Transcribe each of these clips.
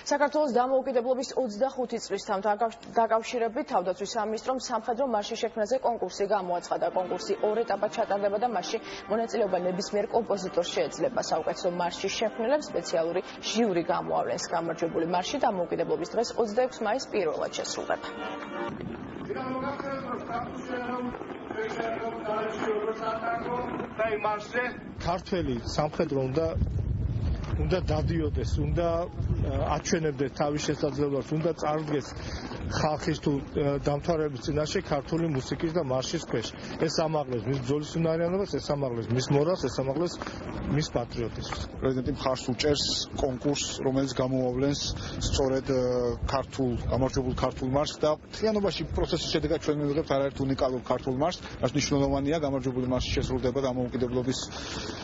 საქართველოს დამოუკიდებლობის 25 წლისთან დაკავშირებით თავდაცვის სამინისტრომ სამხედრო მარშის შექმნაზე კონკურსი გამოაცხადა. კონკურსი 2 ეტაპად ჩატარდება და მასში მონაწილეობა ნებისმიერ კომპოზიტორს შეეძლება. საუკეთესო მარშის შექმნელებს სპეციალური ჟიური გამოავლენს. გამარჯვებული მარში დამოუკიდებლობის დღეს 26 მაისს პირველად შესრულდება. ქართველი სამხედრო უნდა დადიოდეს, უნდა აჩვენებდეს თავის შესაძლებლობას, უნდა წარდგეს ხალხის თუ დამთავრების წინაშე ქართული მუსიკის და მარშის ქვეშ. ეს ამაღლებს მის ბრძოლის უნარიანობას, ეს ამაღლებს მის მორალს, ეს ამაღლებს მის პატრიოტიზმს. პრეზიდენტი მხარს უჭერს კონკურსს, რომელიც გამოავლენს სწორედ გამარჯვებულ ქართულ მარშს და მთლიანობაში პროცესის შედეგად ჩვენ მივიღებთ არაერთ უნიკალურ ქართულ მარშს, რაც მნიშვნელოვანია. გამარჯვებული მარში შესრულდება დამოუკიდებლობის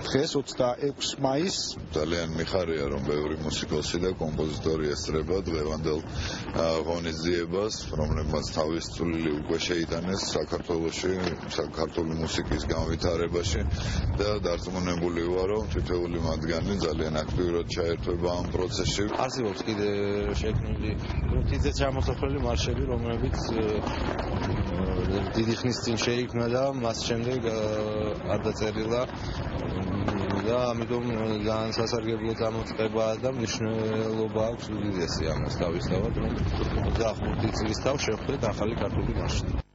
დღეს 26 მაისს. ძალიან მიხარია, რომ ბევრი მუსიკოსი და კომპოზიტორი ესწრება დღევანდელ ღონისძიებას, რომლებმაც თავის წვლილი უკვე შეიტანეს საქართველოში, საქართველოს მუსიკის განვითარებაში და დარწმუნებული ვარ, რომ თითოეული მათგანი ძალიან აქტიურად ჩაერთვება ამ პროცესში. არსებობს კიდე შექმნილი თითქოს ჩამოსახლელი მარშები, რომლებიც დიდი ხნის წინ შეიქმნა და მას შემდეგ არ დაწერილა და ამიტომ ძალიან სასარგებლო წამოწყებაა და მნიშვნელობა აქვს უდიდესი ამას თავისთავად, რომ 25 წლის თავ შევხვდეთ ახალი ქართული მარში.